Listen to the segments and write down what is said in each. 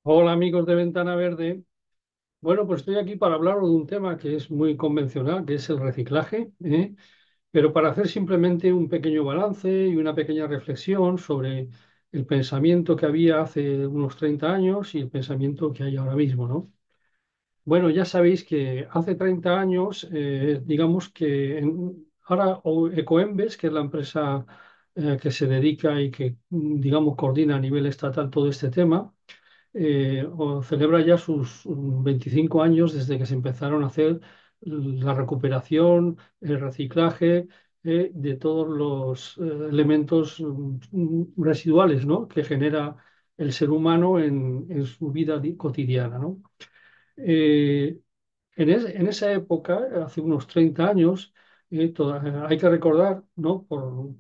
Hola amigos de Ventana Verde. Bueno, pues estoy aquí para hablaros de un tema que es muy convencional, que es el reciclaje, pero para hacer simplemente un pequeño balance y una pequeña reflexión sobre el pensamiento que había hace unos 30 años y el pensamiento que hay ahora mismo, ¿no? Bueno, ya sabéis que hace 30 años, digamos que ahora Ecoembes, que es la empresa que se dedica y que, digamos, coordina a nivel estatal todo este tema, o celebra ya sus 25 años desde que se empezaron a hacer la recuperación, el reciclaje de todos los elementos residuales, ¿no?, que genera el ser humano en su vida cotidiana, ¿no? Eh, en esa época, hace unos 30 años, hay que recordar, ¿no?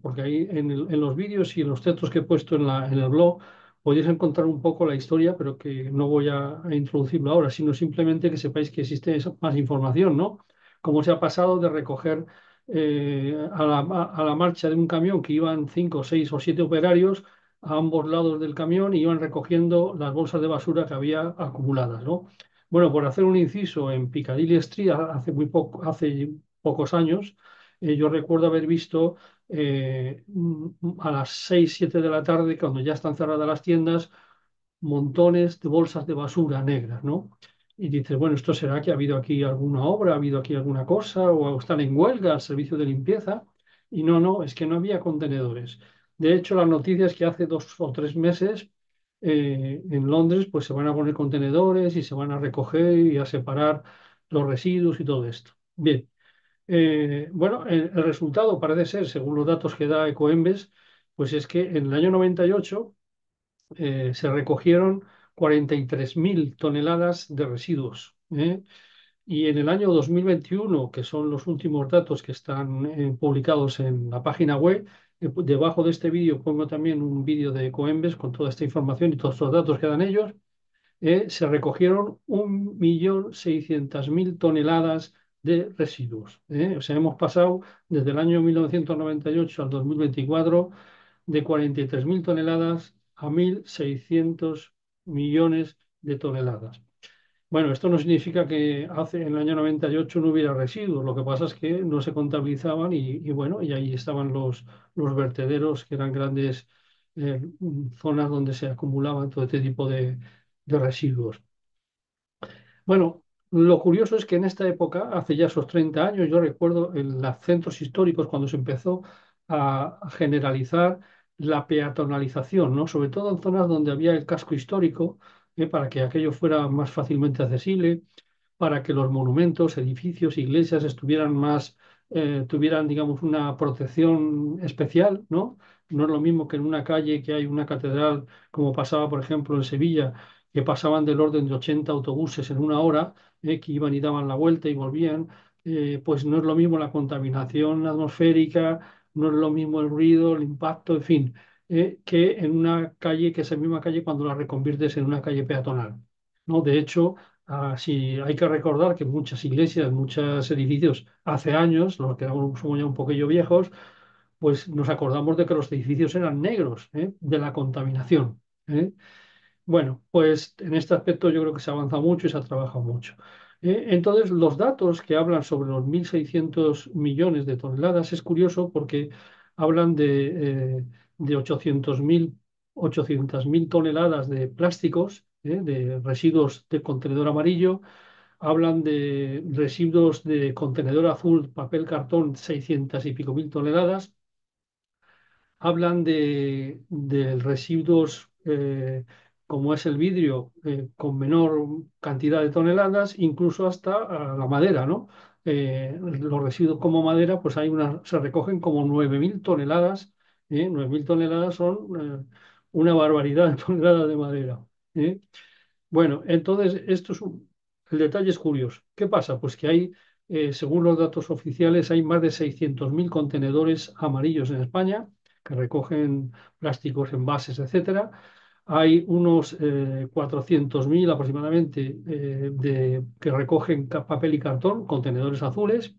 Porque ahí en los vídeos y en los textos que he puesto en el blog podéis encontrar un poco la historia, pero que no voy a introducirlo ahora, sino simplemente que sepáis que existe más información, ¿no? Cómo se ha pasado de recoger a la marcha de un camión que iban 5, 6 o 7 operarios a ambos lados del camión y iban recogiendo las bolsas de basura que había acumuladas, ¿no? Bueno, por hacer un inciso, en Piccadilly Street hace pocos años, yo recuerdo haber visto a las 6, 7 de la tarde, cuando ya están cerradas las tiendas, montones de bolsas de basura negras, ¿no? Y dices, bueno, ¿esto será que ha habido aquí alguna obra, ha habido aquí alguna cosa, o están en huelga el servicio de limpieza? Y no, no, es que no había contenedores. De hecho, las noticias que hace 2 o 3 meses en Londres, pues se van a poner contenedores y se van a recoger y a separar los residuos y todo esto. Bien, bueno, el resultado parece ser, según los datos que da Ecoembes, pues es que en el año 98 se recogieron 43.000 toneladas de residuos. Y en el año 2021, que son los últimos datos que están publicados en la página web, debajo de este vídeo pongo también un vídeo de Ecoembes con toda esta información y todos estos datos que dan ellos. Se recogieron 1.600.000 toneladas de residuos. O sea, hemos pasado desde el año 1998 al 2024 de 43.000 toneladas a 1.600 millones de toneladas. Bueno, esto no significa que en el año 98 no hubiera residuos, lo que pasa es que no se contabilizaban y bueno, y ahí estaban los vertederos, que eran grandes eh, zonas donde se acumulaban todo este tipo de residuos. Bueno, lo curioso es que en esta época, hace ya esos 30 años, yo recuerdo en los centros históricos cuando se empezó a generalizar la peatonalización, ¿no? Sobre todo en zonas donde había el casco histórico, para que aquello fuera más fácilmente accesible, para que los monumentos, edificios, iglesias estuvieran más, tuvieran, digamos, una protección especial, ¿no? No es lo mismo que en una calle que hay una catedral, como pasaba, por ejemplo, en Sevilla, que pasaban del orden de 80 autobuses en una hora, que iban y daban la vuelta y volvían. Pues no es lo mismo la contaminación atmosférica, no es lo mismo el ruido, el impacto, en fin, que en una calle, que esa misma calle cuando la reconviertes en una calle peatonal, ¿no? De hecho, sí, hay que recordar que muchas iglesias, muchos edificios, hace años, los que somos ya un poquillo viejos, pues nos acordamos de que los edificios eran negros, de la contaminación. Bueno, pues en este aspecto yo creo que se ha avanzado mucho y se ha trabajado mucho. Entonces, los datos que hablan sobre los 1.600 millones de toneladas es curioso porque hablan de 800.000 toneladas de plásticos, de residuos de contenedor amarillo. Hablan de residuos de contenedor azul, papel, cartón, 600 y pico mil toneladas. Hablan de residuos como es el vidrio, con menor cantidad de toneladas, incluso hasta la madera, ¿no? Los residuos como madera, pues se recogen como 9.000 toneladas. 9.000 toneladas son una barbaridad de toneladas de madera. ¿eh? Bueno, entonces el detalle es curioso. ¿Qué pasa? Pues que hay, según los datos oficiales, hay más de 600.000 contenedores amarillos en España que recogen plásticos, envases, etcétera. Hay unos 400.000 aproximadamente que recogen papel y cartón, contenedores azules.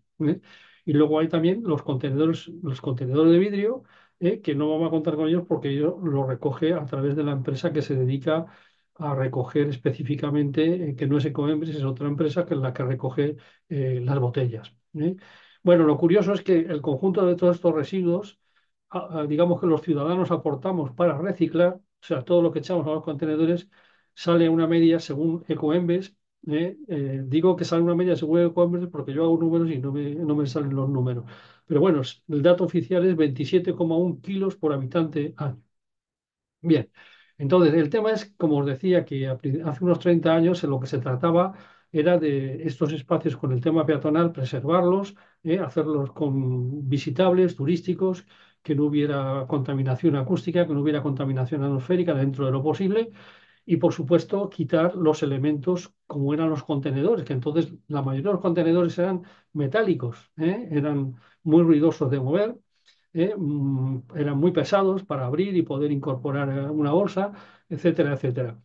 Y luego hay también los contenedores de vidrio, que no vamos a contar con ellos porque ellos lo recoge a través de la empresa que se dedica a recoger específicamente, que no es Ecoembes, es otra empresa que es la que recoge las botellas. Bueno, lo curioso es que el conjunto de todos estos residuos, digamos que los ciudadanos aportamos para reciclar, o sea, todo lo que echamos a los contenedores sale a una media según Ecoembes. Digo que sale una media según Ecoembes porque yo hago números y no me salen los números. Pero bueno, el dato oficial es 27,1 kilos por habitante año. Bien, entonces el tema es, como os decía, que hace unos 30 años en lo que se trataba era de estos espacios con el tema peatonal, preservarlos, hacerlos visitables, turísticos, que no hubiera contaminación acústica, que no hubiera contaminación atmosférica dentro de lo posible y, por supuesto, quitar los elementos como eran los contenedores, que entonces la mayoría de los contenedores eran metálicos, eran muy ruidosos de mover, eran muy pesados para abrir y poder incorporar una bolsa, etcétera, etcétera.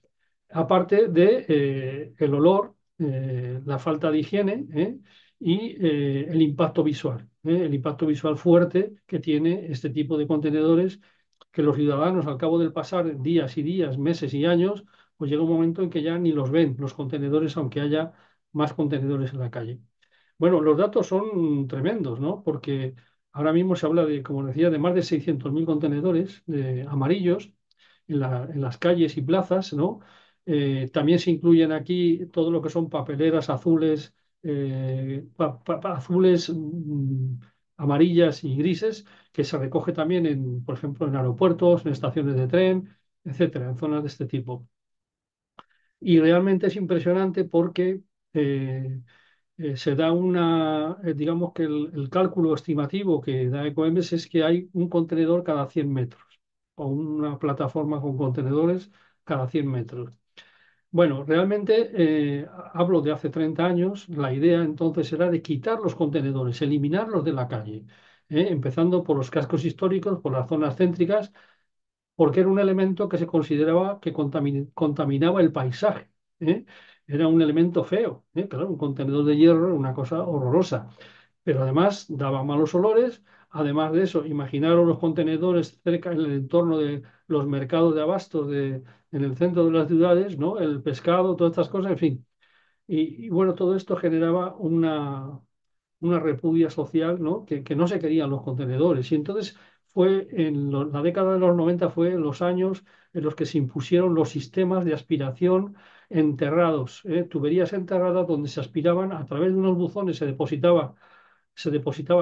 Aparte de el olor, la falta de higiene, y el impacto visual, el impacto visual fuerte que tiene este tipo de contenedores que los ciudadanos al cabo del pasar días y días, meses y años, pues llega un momento en que ya ni los ven los contenedores, aunque haya más contenedores en la calle. Bueno, los datos son tremendos, ¿no? Porque ahora mismo se habla de, como decía, de más de 600.000 contenedores amarillos en las calles y plazas, ¿no? También se incluyen aquí todo lo que son papeleras azules, azules, amarillas y grises, que se recoge también por ejemplo, en aeropuertos, en estaciones de tren, etcétera, en zonas de este tipo. Y realmente es impresionante porque eh, se da digamos que el cálculo estimativo que da Ecoembes es que hay un contenedor cada 100 metros o una plataforma con contenedores cada 100 metros. Bueno, realmente hablo de hace 30 años, la idea entonces era de quitar los contenedores, eliminarlos de la calle, empezando por los cascos históricos, por las zonas céntricas, porque era un elemento que se consideraba que contaminaba el paisaje. ¿eh? Era un elemento feo, claro, un contenedor de hierro era una cosa horrorosa, pero además daba malos olores. Además de eso, imaginaros los contenedores cerca en el entorno de los mercados de abastos en el centro de las ciudades, ¿no? El pescado, todas estas cosas, en fin. Y bueno, todo esto generaba una repudia social, ¿no? Que no se querían los contenedores. Y entonces la década de los 90 fue los años en los que se impusieron los sistemas de aspiración enterrados, tuberías enterradas donde se aspiraban a través de unos buzones, se depositaba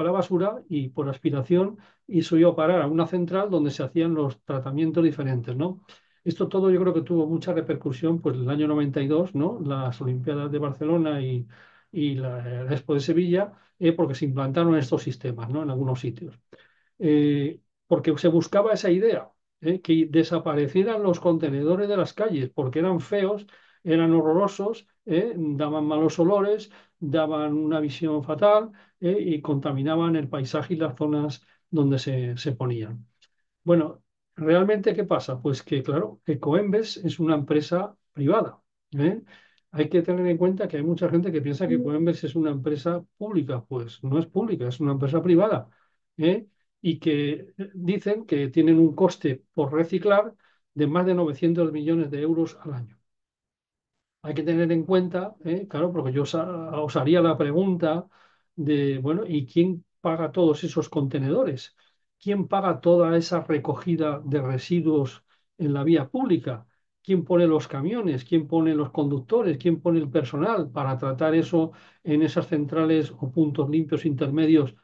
la basura y por aspiración eso iba a parar a una central donde se hacían los tratamientos diferentes, ¿no? Esto todo yo creo que tuvo mucha repercusión, pues el año 92, ¿no? Las Olimpiadas de Barcelona y la Expo de Sevilla, porque se implantaron estos sistemas, ¿no? En algunos sitios. Porque se buscaba esa idea, que desaparecieran los contenedores de las calles, porque eran feos, eran horrorosos, daban malos olores, daban una visión fatal, y contaminaban el paisaje y las zonas donde se ponían. Bueno, ¿realmente qué pasa? Pues que, claro, Ecoembes es una empresa privada. ¿eh? Hay que tener en cuenta que hay mucha gente que piensa que Ecoembes es una empresa pública. Pues no es pública, es una empresa privada. ¿eh? Y que dicen que tienen un coste por reciclar de más de 900 millones de euros al año. Hay que tener en cuenta, claro, porque yo os haría la pregunta de, bueno, ¿y quién paga todos esos contenedores? ¿Quién paga toda esa recogida de residuos en la vía pública? ¿Quién pone los camiones? ¿Quién pone los conductores? ¿Quién pone el personal para tratar eso en esas centrales o puntos limpios intermedios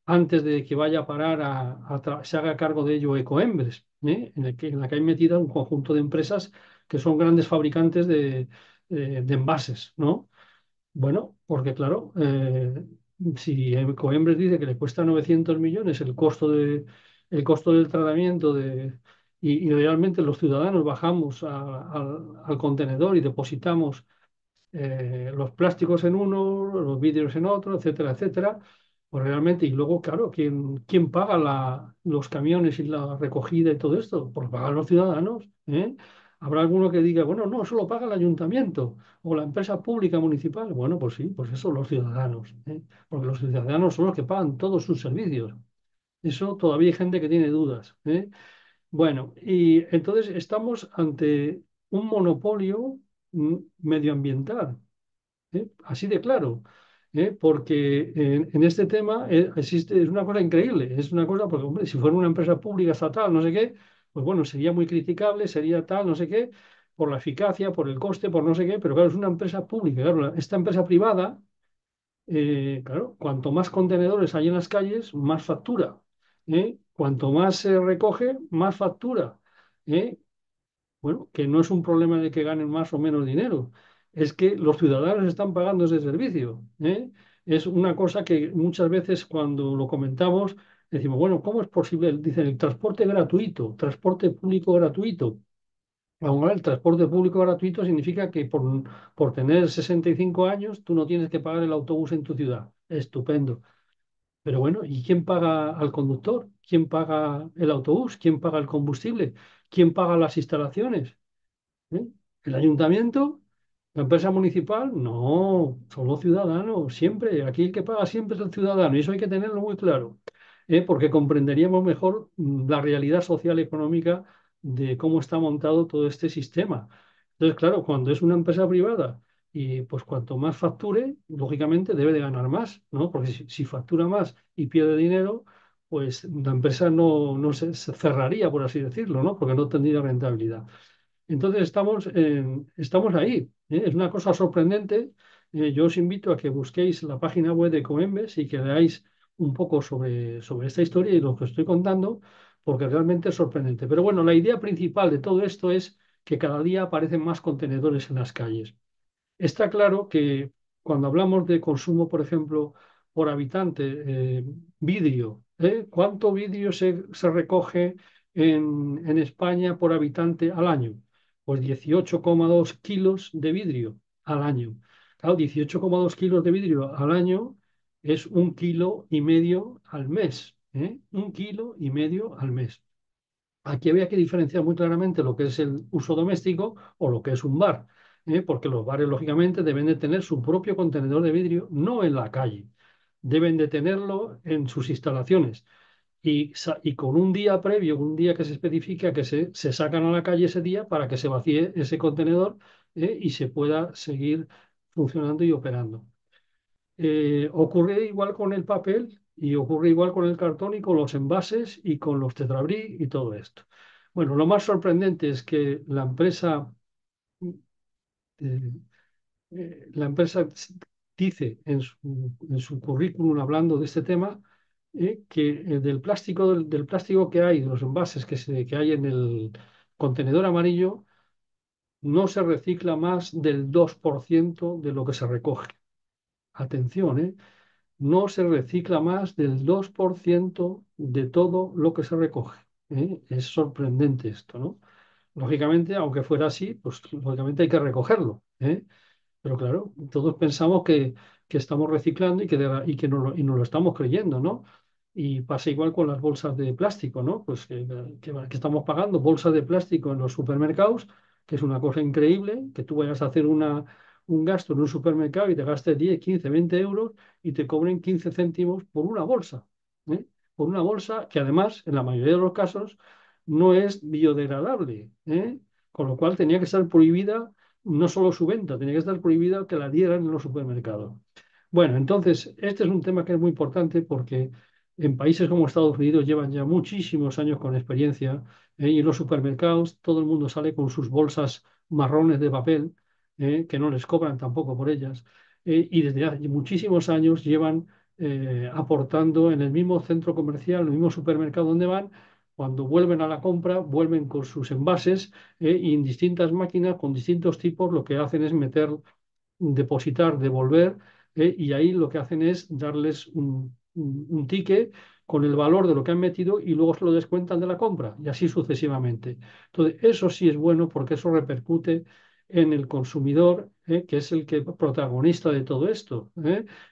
antes de que vaya a parar se haga cargo de ello Ecoembres, en la que hay metida un conjunto de empresas que son grandes fabricantes de envases, ¿no? Bueno, porque claro, si Ecoembres dice que le cuesta 900 millones el costo del tratamiento y realmente los ciudadanos bajamos al contenedor y depositamos los plásticos en uno, los vidrios en otro, etcétera, etcétera, pues realmente, y luego, claro, ¿quién paga los camiones y la recogida y todo esto? Pues lo pagan los ciudadanos, ¿eh? Habrá alguno que diga, bueno, no, eso lo paga el ayuntamiento o la empresa pública municipal. Bueno, pues sí, pues eso, los ciudadanos, porque los ciudadanos son los que pagan todos sus servicios. Eso todavía hay gente que tiene dudas, ¿eh? Bueno, y entonces estamos ante un monopolio medioambiental. Así de claro, porque en este tema existe, es una cosa increíble, es una cosa, porque hombre, si fuera una empresa pública, estatal, no sé qué, pues bueno, sería muy criticable, sería tal, no sé qué, por la eficacia, por el coste, por no sé qué, pero claro, es una empresa pública, claro, esta empresa privada, claro, cuanto más contenedores hay en las calles, más factura, cuanto más se recoge, más factura. ¿eh? Bueno, que no es un problema de que ganen más o menos dinero, es que los ciudadanos están pagando ese servicio. Es una cosa que muchas veces cuando lo comentamos decimos, bueno, ¿cómo es posible? Dicen el transporte gratuito, transporte público gratuito. Ahora, el transporte público gratuito significa que por tener 65 años tú no tienes que pagar el autobús en tu ciudad. Estupendo. Pero bueno, ¿y quién paga al conductor? ¿Quién paga el autobús? ¿Quién paga el combustible? ¿Quién paga las instalaciones? ¿Eh? ¿El ayuntamiento? ¿La empresa municipal? No, son los ciudadanos, siempre. Aquí el que paga siempre es el ciudadano y eso hay que tenerlo muy claro, porque comprenderíamos mejor la realidad social y económica de cómo está montado todo este sistema. Entonces, claro, cuando es una empresa privada y pues cuanto más facture, lógicamente debe de ganar más, ¿no? Porque si factura más y pierde dinero, pues la empresa no se cerraría, por así decirlo, ¿no? Porque no tendría rentabilidad. Entonces estamos ahí. Es una cosa sorprendente. Yo os invito a que busquéis la página web de Coembes y que leáis un poco sobre esta historia y lo que estoy contando, porque realmente es sorprendente. Pero bueno, la idea principal de todo esto es que cada día aparecen más contenedores en las calles. Está claro que cuando hablamos de consumo, por ejemplo, por habitante, vidrio, ¿cuánto vidrio se recoge en España por habitante al año? Pues 18,2 kilos de vidrio al año. Claro, 18,2 kilos de vidrio al año es 1,5 kilos al mes, ¿eh? 1,5 kilos al mes. Aquí había que diferenciar muy claramente lo que es el uso doméstico o lo que es un bar, porque los bares, lógicamente, deben de tener su propio contenedor de vidrio, no en la calle, deben de tenerlo en sus instalaciones y con un día previo, un día que se especifica que se sacan a la calle ese día para que se vacíe ese contenedor, y se pueda seguir funcionando y operando. Ocurre igual con el papel y ocurre igual con el cartón y con los envases y con los tetrabrí y todo esto. Bueno, lo más sorprendente es que eh, la empresa dice en su currículum hablando de este tema, que del plástico que hay, de los envases que hay en el contenedor amarillo, no se recicla más del 2% de lo que se recoge. Atención, ¿eh? No se recicla más del 2% de todo lo que se recoge. Es sorprendente esto, ¿no? Lógicamente, aunque fuera así, pues lógicamente hay que recogerlo. Pero claro, todos pensamos que estamos reciclando y nos lo estamos creyendo, ¿no? Y pasa igual con las bolsas de plástico, ¿no? Pues que estamos pagando bolsas de plástico en los supermercados, que es una cosa increíble, que tú vayas a hacer un gasto en un supermercado y te gastes 10, 15, 20 euros y te cobren 15 céntimos por una bolsa, ¿eh? Por una bolsa que además, en la mayoría de los casos, no es biodegradable, con lo cual tenía que estar prohibida no solo su venta, tenía que estar prohibida que la dieran en los supermercados. Bueno, entonces, este es un tema que es muy importante porque en países como Estados Unidos llevan ya muchísimos años con experiencia, y en los supermercados todo el mundo sale con sus bolsas marrones de papel, que no les cobran tampoco por ellas, y desde hace muchísimos años llevan aportando en el mismo centro comercial, en el mismo supermercado donde van. Cuando vuelven a la compra, vuelven con sus envases, y en distintas máquinas con distintos tipos lo que hacen es depositar, devolver, y ahí lo que hacen es darles un ticket con el valor de lo que han metido y luego se lo descuentan de la compra y así sucesivamente. Entonces, eso sí es bueno porque eso repercute en el consumidor, que es el que protagonista de todo esto.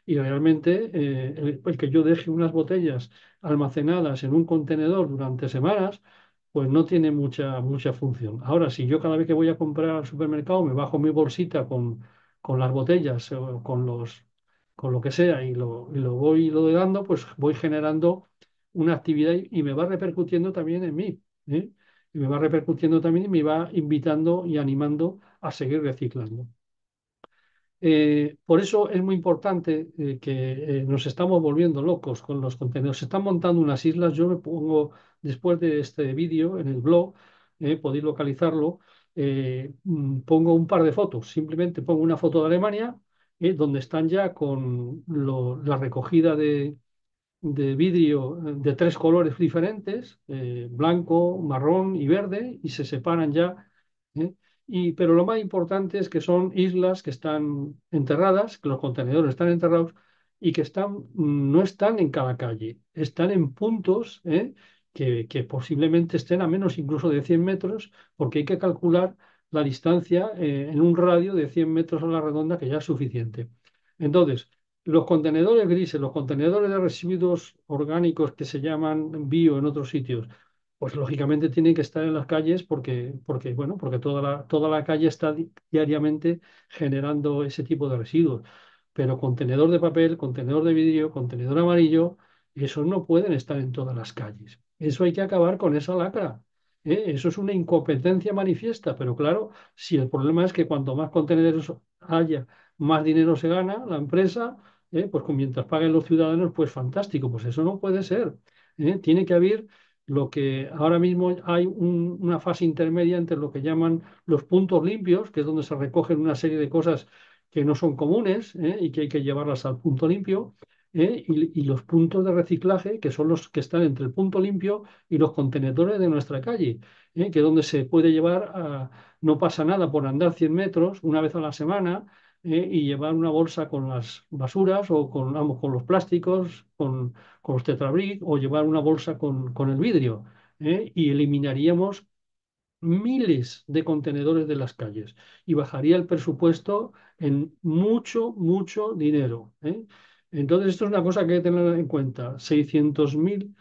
Y realmente el que yo deje unas botellas almacenadas en un contenedor durante semanas, pues no tiene mucha función. Ahora, si yo cada vez que voy a comprar al supermercado me bajo mi bolsita con las botellas o con lo que sea y lo voy dando, pues voy generando una actividad y me va repercutiendo también en mí. ¿eh? y me va repercutiendo también y me va invitando y animando a seguir reciclando. Por eso es muy importante que nos estamos volviendo locos con los contenedores. Se están montando unas islas. Yo me pongo, después de este vídeo, en el blog, podéis localizarlo, pongo un par de fotos. Simplemente pongo una foto de Alemania, donde están ya con la recogida de vidrio de tres colores diferentes, blanco, marrón y verde, y se separan ya. ¿eh? Pero lo más importante es que son islas que están enterradas, que los contenedores están enterrados y que no están en cada calle, están en puntos que posiblemente estén a menos incluso de 100 metros, porque hay que calcular la distancia en un radio de 100 metros a la redonda, que ya es suficiente. Entonces, los contenedores grises, los contenedores de residuos orgánicos que se llaman bio en otros sitios, pues lógicamente tienen que estar en las calles bueno, porque toda la calle está diariamente generando ese tipo de residuos. Pero contenedor de papel, contenedor de vidrio, contenedor amarillo, esos no pueden estar en todas las calles. Eso hay que acabar con esa lacra. Eso es una incompetencia manifiesta, pero claro, si el problema es que cuanto más contenedores haya, más dinero se gana la empresa, pues mientras paguen los ciudadanos, pues fantástico, pues eso no puede ser. Tiene que haber lo que ahora mismo hay una fase intermedia entre lo que llaman los puntos limpios, que es donde se recogen una serie de cosas que no son comunes, y que hay que llevarlas al punto limpio, y los puntos de reciclaje, que son los que están entre el punto limpio y los contenedores de nuestra calle, que es donde se puede llevar no pasa nada por andar 100 metros una vez a la semana, y llevar una bolsa con las basuras o vamos, con los plásticos, con los tetrabric, o llevar una bolsa con el vidrio, y eliminaríamos miles de contenedores de las calles y bajaría el presupuesto en mucho, mucho dinero. Entonces, esto es una cosa que hay que tener en cuenta. 600.000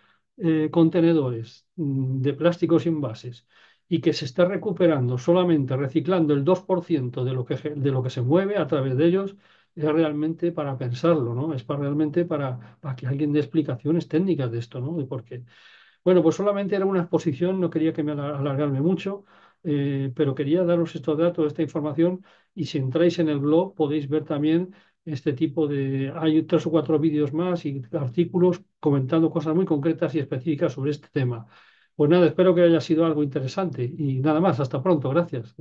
contenedores de plásticos y envases, y que se está recuperando solamente reciclando el 2% de lo que se mueve a través de ellos, es realmente para pensarlo, ¿no? Es realmente para que alguien dé explicaciones técnicas de esto, ¿no? De por qué. Bueno, pues solamente era una exposición, no quería que me alargarme mucho, pero quería daros estos datos, esta información, y si entráis en el blog podéis ver también este tipo de... Hay tres o cuatro vídeos más y artículos comentando cosas muy concretas y específicas sobre este tema. Pues nada, espero que haya sido algo interesante y nada más, hasta pronto, gracias.